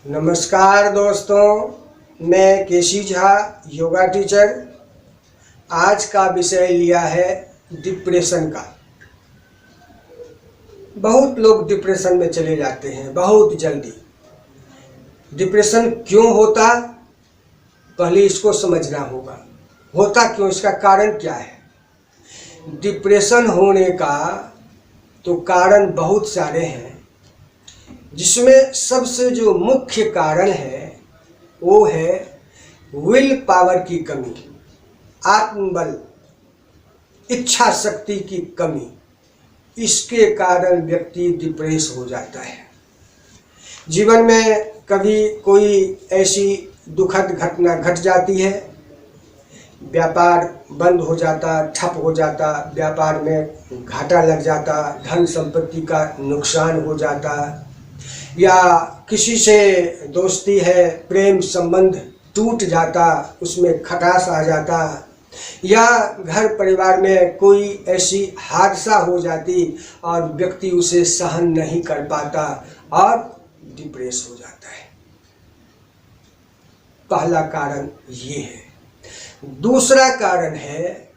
नमस्कार दोस्तों, मैं केसी झा, योगा टीचर। आज का विषय लिया है डिप्रेशन का। बहुत लोग डिप्रेशन में चले जाते हैं बहुत जल्दी। डिप्रेशन क्यों होता, पहले इसको समझना होगा। होता क्यों, इसका कारण क्या है। डिप्रेशन होने का तो कारण बहुत सारे हैं, जिसमें सबसे जो मुख्य कारण है वो है विल पावर की कमी, आत्मबल, इच्छा शक्ति की कमी। इसके कारण व्यक्ति डिप्रेस हो जाता है। जीवन में कभी कोई ऐसी दुखद घटना घट जाती है, व्यापार बंद हो जाता, ठप हो जाता, व्यापार में घाटा लग जाता, धन संपत्ति का नुकसान हो जाता, या किसी से दोस्ती है, प्रेम संबंध टूट जाता, उसमें खटास आ जाता, या घर परिवार में कोई ऐसी हादसा हो जाती और व्यक्ति उसे सहन नहीं कर पाता और डिप्रेस हो जाता है। पहला कारण ये है। दूसरा कारण है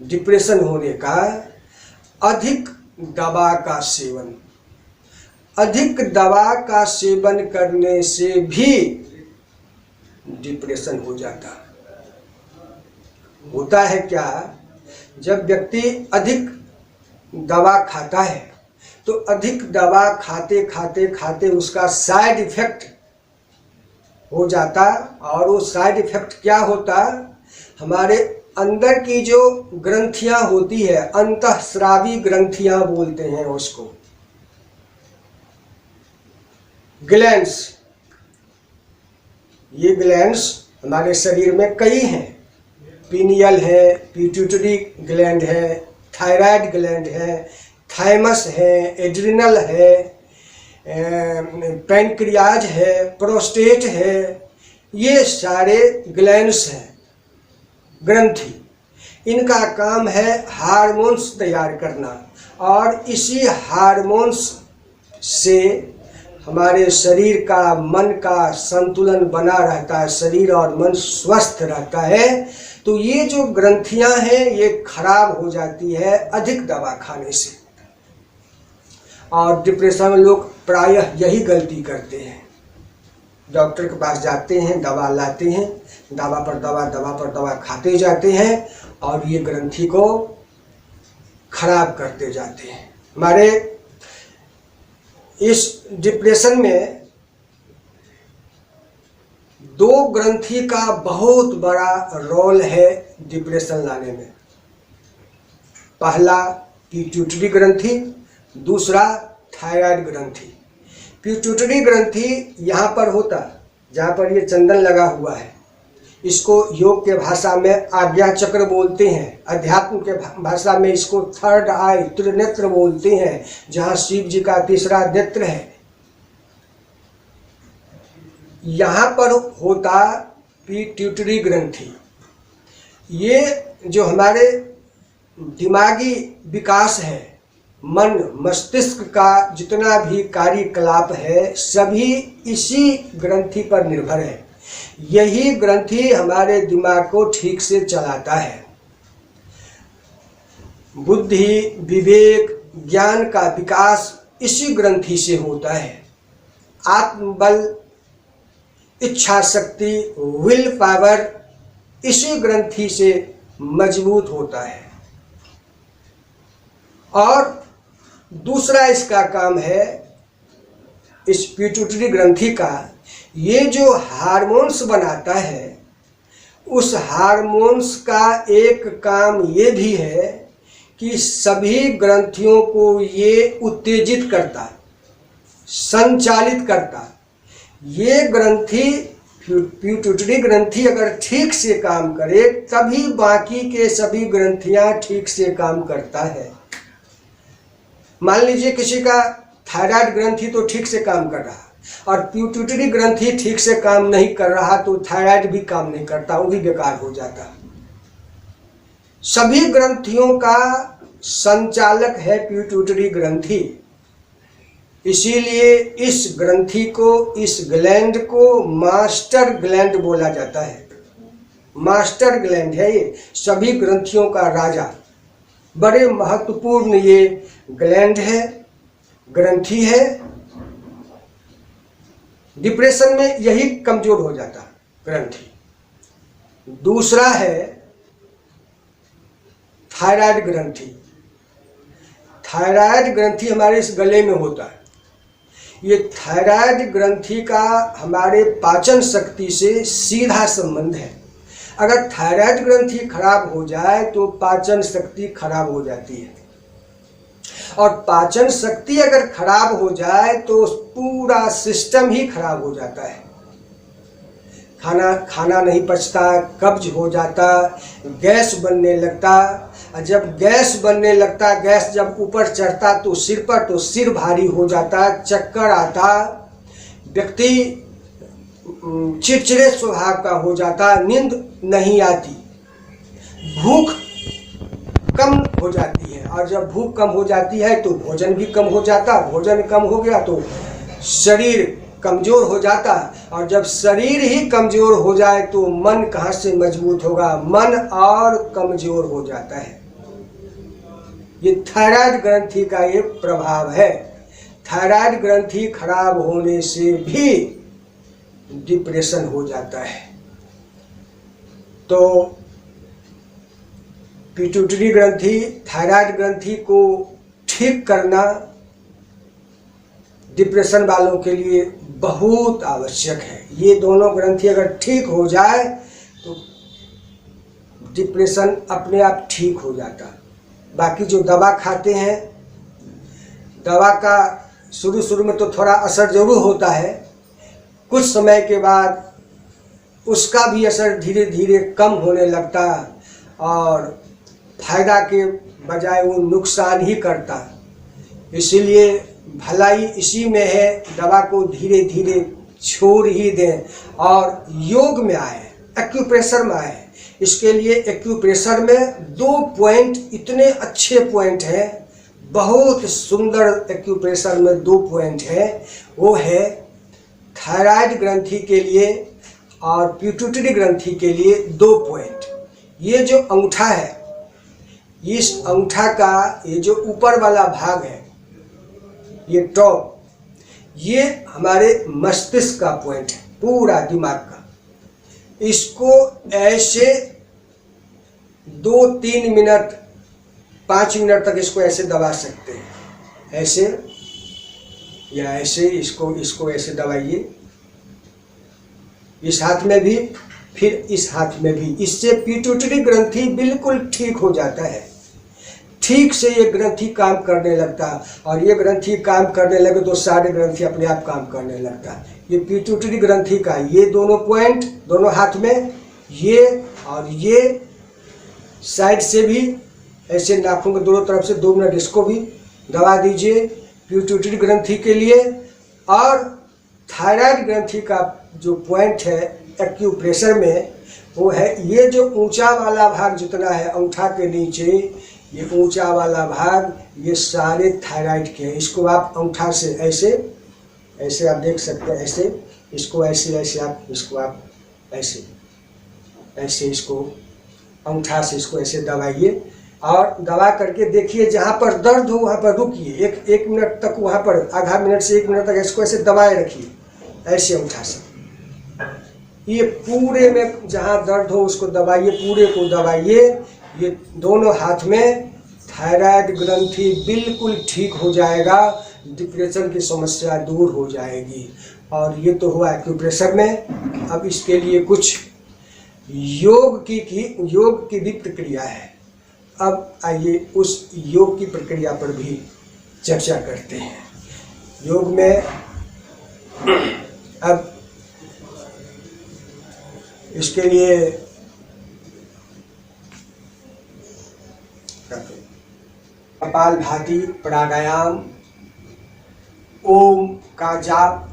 डिप्रेशन होने का अधिक दवा का सेवन। अधिक दवा का सेवन करने से भी डिप्रेशन हो जाता। होता है क्या, जब व्यक्ति अधिक दवा खाता है तो अधिक दवा खाते खाते खाते उसका साइड इफेक्ट हो जाता। और वो साइड इफेक्ट क्या होता, हमारे अंदर की जो ग्रंथियां होती है, अंतःस्रावी ग्रंथियां बोलते हैं उसको, ग्लैंड्स। ये ग्लैंड्स हमारे शरीर में कई हैं। पीनियल है, पिट्यूटरी ग्लैंड है, थायराइड ग्लैंड है, थाइमस है, एड्रिनल है, पैनक्रियाज है, प्रोस्टेट है। ये सारे ग्लैंड्स हैं, ग्रंथि। इनका काम है हार्मोन्स तैयार करना, और इसी हार्मोन्स से हमारे शरीर का, मन का संतुलन बना रहता है, शरीर और मन स्वस्थ रहता है। तो ये जो ग्रंथियां हैं ये खराब हो जाती है अधिक दवा खाने से। और डिप्रेशन में लोग प्रायः यही गलती करते हैं, डॉक्टर के पास जाते हैं, दवा लाते हैं, दवा पर दवा खाते जाते हैं और ये ग्रंथि को खराब करते जाते हैं। हमारे इस डिप्रेशन में दो ग्रंथि का बहुत बड़ा रोल है डिप्रेशन लाने में। पहला पिट्यूटरी ग्रंथि, दूसरा थायराइड ग्रंथि। पिट्यूटरी ग्रंथि यहाँ पर होता, जहाँ पर ये चंदन लगा हुआ है, इसको योग के भाषा में आज्ञा चक्र बोलते हैं, अध्यात्म के भाषा में इसको थर्ड आई, त्रिनेत्र बोलते हैं, जहाँ शिव जी का तीसरा नेत्र है। यहाँ पर होता पिट्यूटरी ग्रंथि। ये जो हमारे दिमागी विकास है, मन मस्तिष्क का जितना भी कार्यकलाप है, सभी इसी ग्रंथि पर निर्भर है। यही ग्रंथि हमारे दिमाग को ठीक से चलाता है। बुद्धि, विवेक, ज्ञान का विकास इसी ग्रंथि से होता है। आत्मबल, इच्छा शक्ति, विल पावर इसी ग्रंथि से मजबूत होता है। और दूसरा इसका काम है, इस पिट्यूटरी ग्रंथि का, ये जो हार्मोन्स बनाता है, उस हार्मोन्स का एक काम ये भी है कि सभी ग्रंथियों को ये उत्तेजित करता, संचालित करता। ये ग्रंथि, पिट्यूटरी ग्रंथि अगर ठीक से काम करे तभी बाकी के सभी ग्रंथियां ठीक से काम करता है। मान लीजिए किसी का थायराइड ग्रंथि तो ठीक से काम कर रहा और पिट्यूटरी ग्रंथि ठीक से काम नहीं कर रहा, तो थायराइड भी काम नहीं करता, वो भी बेकार हो जाता। सभी ग्रंथियों का संचालक है पिट्यूटरी ग्रंथि। इसीलिए इस ग्रंथि को, इस ग्लैंड को मास्टर ग्लैंड बोला जाता है। मास्टर ग्लैंड है ये, सभी ग्रंथियों का राजा। बड़े महत्वपूर्ण ये ग्लैंड है, ग्रंथि है। डिप्रेशन में यही कमजोर हो जाता ग्रंथि। दूसरा है थायराइड ग्रंथि। थायराइड ग्रंथि हमारे इस गले में होता है। ये थायराइड ग्रंथि का हमारे पाचन शक्ति से सीधा संबंध है। अगर थायराइड ग्रंथि खराब हो जाए तो पाचन शक्ति खराब हो जाती है, और पाचन शक्ति अगर खराब हो जाए तो पूरा सिस्टम ही खराब हो जाता है। खाना नहीं पचता, कब्ज हो जाता, गैस बनने लगता। और जब गैस बनने लगता, गैस जब ऊपर चढ़ता तो सिर पर, तो सिर भारी हो जाता, चक्कर आता, व्यक्ति चिड़चिड़े स्वभाव का हो जाता, नींद नहीं आती, भूख कम हो जाती है। और जब भूख कम हो जाती है तो भोजन भी कम हो जाता, भोजन कम हो गया तो शरीर कमजोर हो जाता, और जब शरीर ही कमजोर हो जाए तो मन कहाँ से मजबूत होगा, मन और कमजोर हो जाता है। ये थायराइड ग्रंथि का ये प्रभाव है। थायराइड ग्रंथि खराब होने से भी डिप्रेशन हो जाता है। तो पिट्यूटरी ग्रंथि, थायराइड ग्रंथि को ठीक करना डिप्रेशन वालों के लिए बहुत आवश्यक है। ये दोनों ग्रंथि अगर ठीक हो जाए तो डिप्रेशन अपने आप ठीक हो जाता। बाकी जो दवा खाते हैं, दवा का शुरू में तो थोड़ा असर जरूर होता है, कुछ समय के बाद उसका भी असर धीरे धीरे कम होने लगता, और फायदा के बजाय वो नुकसान ही करता। इसीलिए भलाई इसी में है, दवा को धीरे धीरे छोड़ ही दें और योग में आए, एक्यूप्रेशर में आए। इसके लिए एक्यूप्रेशर में 2 पॉइंट इतने अच्छे पॉइंट हैं, बहुत सुंदर एक्यूप्रेशर में 2 पॉइंट है। वो है थायराइड ग्रंथि के लिए और पिट्यूटरी ग्रंथि के लिए 2 पॉइंट। ये जो अंगूठा है, इस अंगूठा का ये जो ऊपर वाला भाग है, ये टॉप, ये हमारे मस्तिष्क का पॉइंट है, पूरा दिमाग का। इसको ऐसे 2-3 मिनट, 5 मिनट तक इसको ऐसे दबा सकते हैं, ऐसे या ऐसे। इसको ऐसे दबाइए, इस हाथ में भी, फिर इस हाथ में भी। इससे पिट्यूटरी ग्रंथि बिल्कुल ठीक हो जाता है। ठीक से ये ग्रंथि काम करने लगता, और ये ग्रंथि काम करने लगे तो सारे ग्रंथि अपने आप काम करने लगता। ये पिट्यूटरी ग्रंथि का ये दोनों पॉइंट, दोनों हाथ में, ये और ये साइड से भी ऐसे नाखून के दोनों तरफ से 2 मिनट इसको भी दबा दीजिए पिट्यूटरी ग्रंथि के लिए। और थायराइड ग्रंथि का जो पॉइंट है एक्यूप्रेशर में, वो है ये जो ऊंचा वाला भाग जितना है अंगूठा के नीचे, ये ऊंचा वाला भाग, ये सारे थायराइड के हैं। इसको आप अंगूठा से ऐसे ऐसे आप देख सकते हैं, ऐसे इसको ऐसे ऐसे आप इसको आप ऐसे ऐसे इसको अंगूठा से इसको ऐसे दबाइए, और दबा करके देखिए जहाँ पर दर्द हो वहाँ पर रुकिए। एक मिनट तक वहाँ पर, आधा मिनट से 1 मिनट तक इसको ऐसे दबाए रखिए, ऐसे अंगूठा से। ये पूरे में जहाँ दर्द हो उसको दबाइए, पूरे को दबाइए। ये दोनों हाथ में थायराइड ग्रंथि बिल्कुल ठीक हो जाएगा, डिप्रेशन की समस्या दूर हो जाएगी। और ये तो हुआ एक्यूप्रेशर में। अब इसके लिए कुछ योग की भी प्रक्रिया है। अब आइए उस योग की प्रक्रिया पर भी चर्चा करते हैं। योग में अब इसके लिए कपालभाति प्राणायाम, ओम का जाप,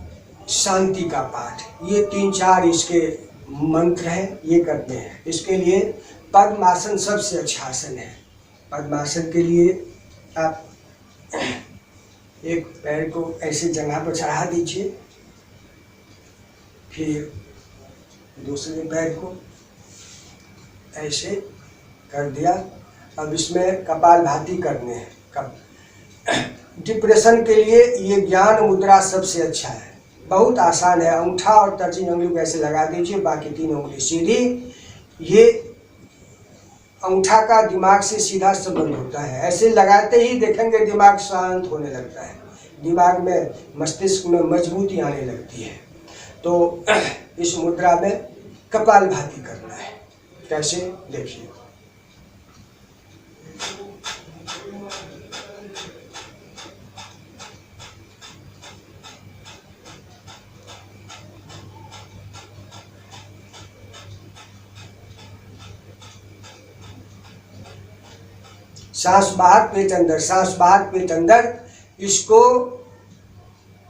शांति का पाठ, ये 3-4 इसके मंत्र हैं, ये करते हैं। इसके लिए पद्मासन सबसे अच्छा आसन है। पद्मासन के लिए आप एक पैर को ऐसी जगह पर चढ़ा दीजिए, फिर दूसरे पैर को ऐसे कर दिया। अब इसमें कपालभाति करने हैं। डिप्रेशन के लिए ये ज्ञान मुद्रा सबसे अच्छा है, बहुत आसान है। अंगूठा और तर्जनी उंगली को ऐसे लगा दीजिए, बाकी 3 उंगली सीधी। ये अंगूठा का दिमाग से सीधा संबंध होता है। ऐसे लगाते ही देखेंगे दिमाग शांत होने लगता है, दिमाग में मस्तिष्क में मजबूती आने लगती है। तो इस मुद्रा में कपालभाति करना है। कैसे, देखिए। सांस बाहर पेट अंदर, सांस बाहर पेट अंदर। इसको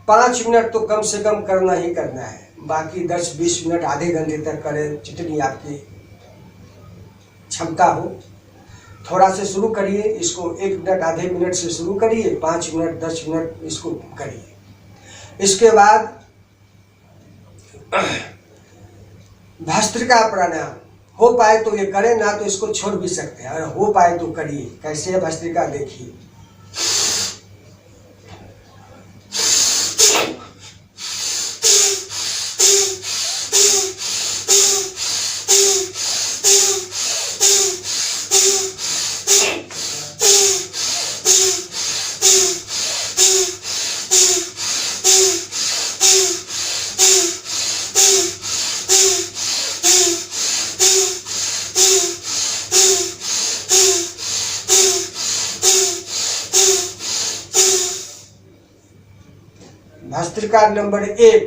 5 मिनट तो कम से कम करना ही करना है। बाकी 10-20 मिनट, आधे घंटे तक करें, जितनी आपकी क्षमता हो। थोड़ा से शुरू करिए इसको, 1 मिनट आधे मिनट से शुरू करिए, 5 मिनट 10 मिनट इसको करिए। इसके बाद भस्त्रिका प्राणायाम हो पाए तो ये करें, ना तो इसको छोड़ भी सकते हैं। अगर हो पाए तो करिए। कैसे है भस्त्रिका, देखिए। भस्त्रिका नंबर 1।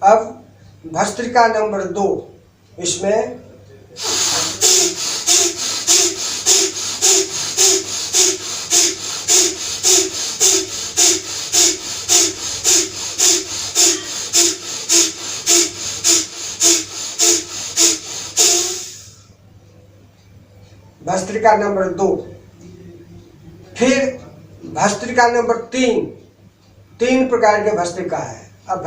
अब भस्त्रिका नंबर 2। इसमें भस्त्रिका नंबर 2। फिर भस्त्रिका नंबर 3 प्रकार के भस्त्रिका है। अब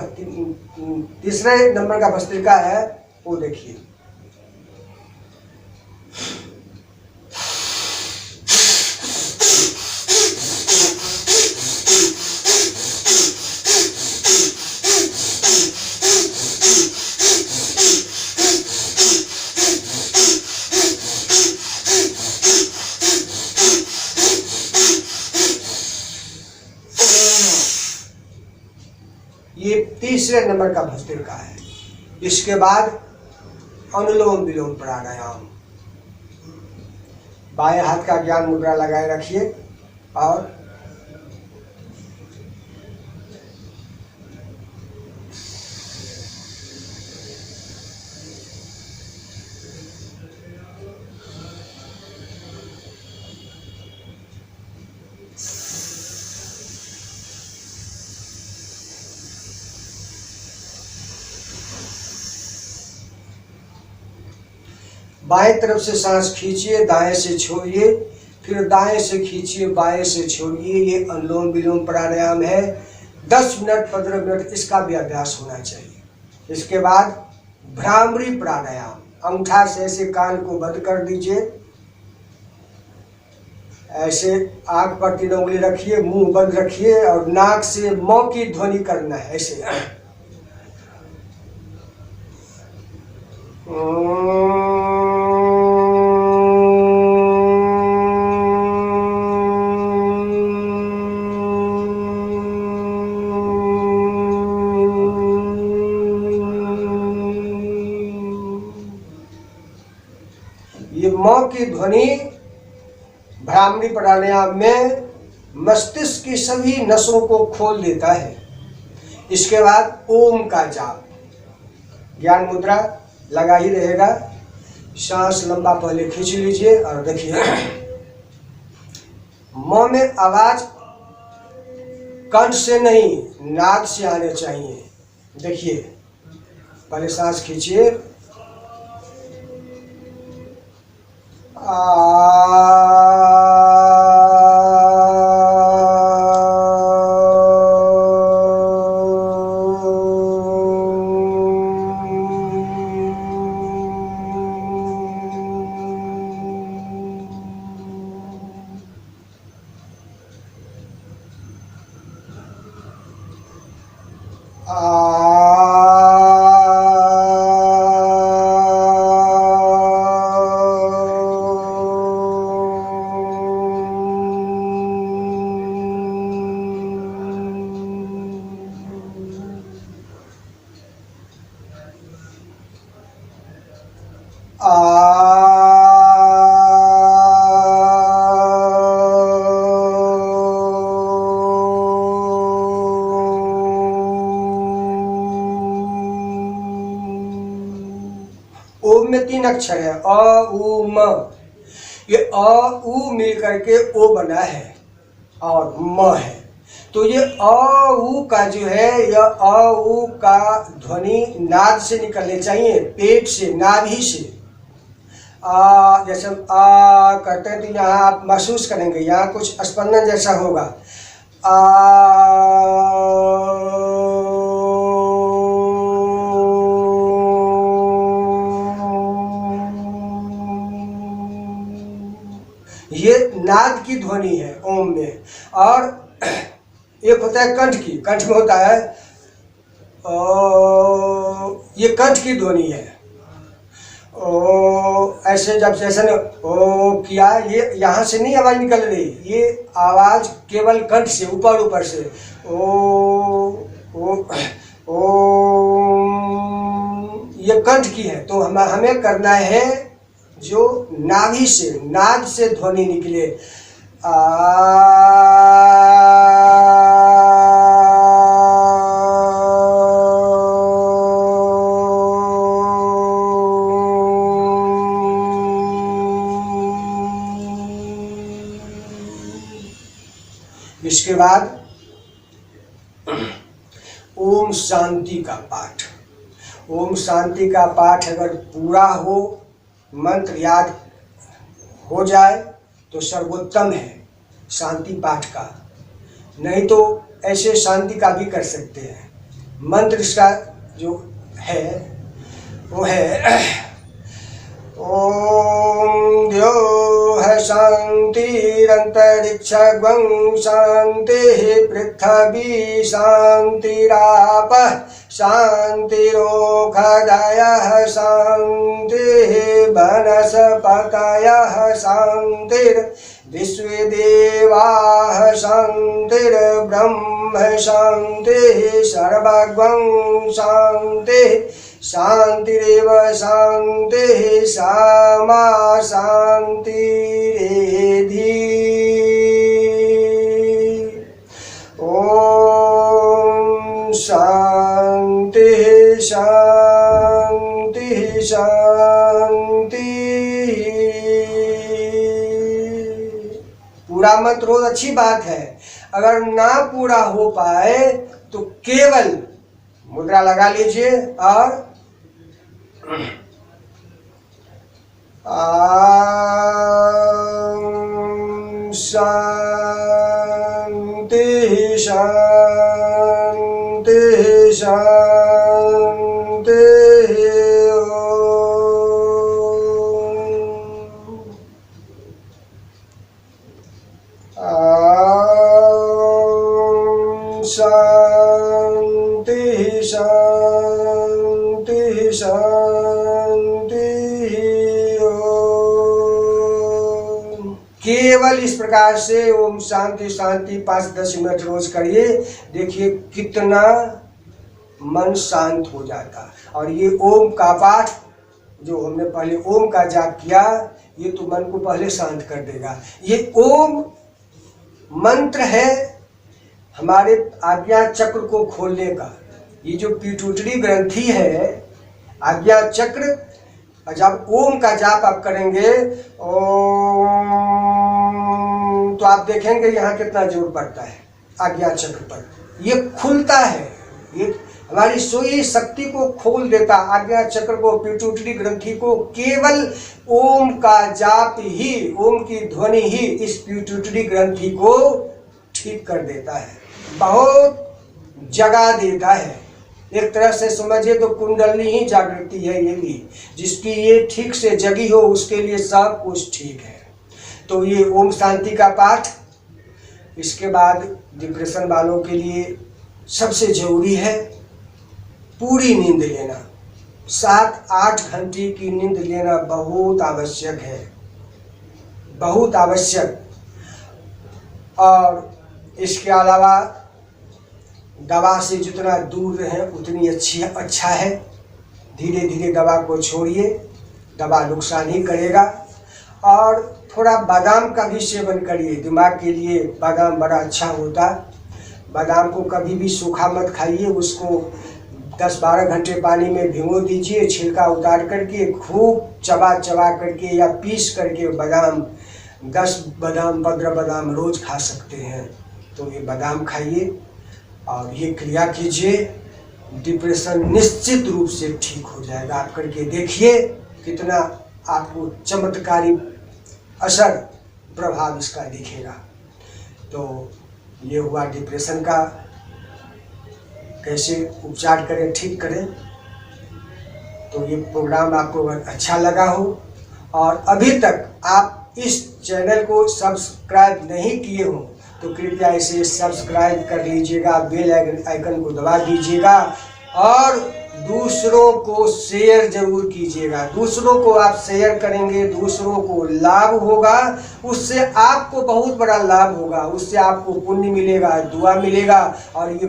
तीसरे नंबर का भस्त्रिका है, वो देखिए। ये तीसरे नंबर का भस्त्रिका है। इसके बाद अनुलोम विलोम प्राणायाम। बाएं हाथ का ज्ञान मुद्रा लगाए रखिए और बाएं तरफ से सांस खींचिए, दाएं से छोड़िए, फिर दाएं से खींचिए, बाएं से छोड़िए। ये अनुलोम विलोम प्राणायाम है। 10 मिनट 15 मिनट इसका भी अभ्यास होना चाहिए। इसके बाद भ्रामरी प्राणायाम। अंगूठा से ऐसे कान को बंद कर दीजिए, ऐसे आंख पर 3 उंगली रखिए, मुंह बंद रखिए और नाक से मौ की ध्वनि करना है। ऐसे ये मौ की ध्वनि भ्रामरी प्राणायाम में मस्तिष्क की सभी नसों को खोल देता है। इसके बाद ओम का जाप। ज्ञान मुद्रा लगा ही रहेगा। सांस लंबा पहले खींच लीजिए और देखिए, मौ में आवाज कंठ से नहीं, नाक से आने चाहिए। देखिए, पहले सांस खींचिए, आ ओम में 3 अक्षर है, अ उ म। ये अ उ मिल करके ओ बना है और म है। तो ये अ उ का जो है, यह अ उ का ध्वनि नाद से निकलने चाहिए, पेट से, नाभि से। जैसे हम आ करते हैं तो यहाँ आप महसूस करेंगे, यहाँ कुछ स्पंदन जैसा होगा। ये नाद की ध्वनि है ओम में। और एक होता है कंठ की, कंठ में होता है ये कंठ की ध्वनि है। ऐसे जब जैसे ने ओ किया, ये यहाँ से नहीं आवाज निकल रही, ये आवाज केवल कंठ से, ऊपर ऊपर से ओ ये कंठ की है। तो हमें करना है जो नाभि से, नाद से ध्वनि निकले। इसके बाद ओम शांति का पाठ। ओम शांति का पाठ अगर पूरा हो, मंत्र याद हो जाए तो सर्वोत्तम है शांति पाठ का। नहीं तो ऐसे शांति का भी कर सकते हैं। मंत्र इसका जो है वो है ओम द्यो है शांतिरंतरिक्षं शांतिः पृथ्वी शांतिरापः शांतिरोषधयः शांतिः वनस्पतयः शांतिर्विश्वदेवाः शांतिर्ब्रह्म शांतिः सर्वगं शांतिः शांतिरेव शांतिः सामा शांतिरेधि। ओम शांतिः शांतिः शांतिः। पूरा मत रोज अच्छी बात है, अगर ना पूरा हो पाए तो केवल मुद्रा लगा लीजिए और शांति शांति शांति। शांति शांति शांति। केवल इस प्रकार से ओम शांति शांति 5-10 मिनट रोज करिए, देखिए कितना मन शांत हो जाता। और ये ओम का पाठ जो हमने पहले ओम का जाप किया, ये तो मन को पहले शांत कर देगा। ये ओम मंत्र है हमारे आज्ञा चक्र को खोलने का। ये जो पिट्यूटरी ग्रंथि है, आज्ञा चक्र, जब ओम का जाप आप करेंगे ओम, तो आप देखेंगे यहाँ कितना जोर पड़ता है आज्ञा चक्र पर। ये खुलता है, ये हमारी सोई शक्ति को खोल देता। आज्ञा चक्र को, पिट्यूटरी ग्रंथि को केवल ओम का जाप ही, ओम की ध्वनि ही इस पिट्यूटरी ग्रंथि को ठीक कर देता है, बहुत जगा देता है। एक तरह से समझिए तो कुंडली ही जागृति है ये भी। जिसकी ये ठीक से जगी हो उसके लिए सब कुछ ठीक है। तो ये ओम शांति का पाठ, इसके बाद डिप्रेशन वालों के लिए सबसे जरूरी है पूरी नींद लेना, 7-8 घंटे की नींद लेना बहुत आवश्यक है, बहुत आवश्यक। और इसके अलावा दवा से जितना दूर रहें उतनी अच्छा है। धीरे धीरे दवा को छोड़िए, दवा नुकसान ही करेगा। और थोड़ा बादाम का भी सेवन करिए, दिमाग के लिए बादाम बड़ा अच्छा होता है। बादाम को कभी भी सूखा मत खाइए, उसको 10-12 घंटे पानी में भिगो दीजिए, छिलका उतार करके खूब चबा करके या पीस करके बादाम 10 बादाम 15 बादाम रोज़ खा सकते हैं। तो ये बादाम खाइए और ये क्रिया कीजिए, डिप्रेशन निश्चित रूप से ठीक हो जाएगा। आप करके देखिए कितना आपको चमत्कारी असर प्रभाव इसका दिखेगा। तो ये हुआ डिप्रेशन का, कैसे उपचार करें, ठीक करें। तो ये प्रोग्राम आपको अगर अच्छा लगा हो और अभी तक आप इस चैनल को सब्सक्राइब नहीं किए हो तो कृपया इसे सब्सक्राइब कर लीजिएगा, बेल आइकन को दबा दीजिएगा और दूसरों को शेयर जरूर कीजिएगा। दूसरों को आप शेयर करेंगे, दूसरों को लाभ होगा, उससे आपको बहुत बड़ा लाभ होगा, उससे आपको पुण्य मिलेगा, दुआ मिलेगा। और ये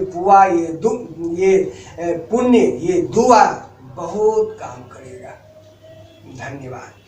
पुण्य, ये दुआ बहुत काम करेगा। धन्यवाद।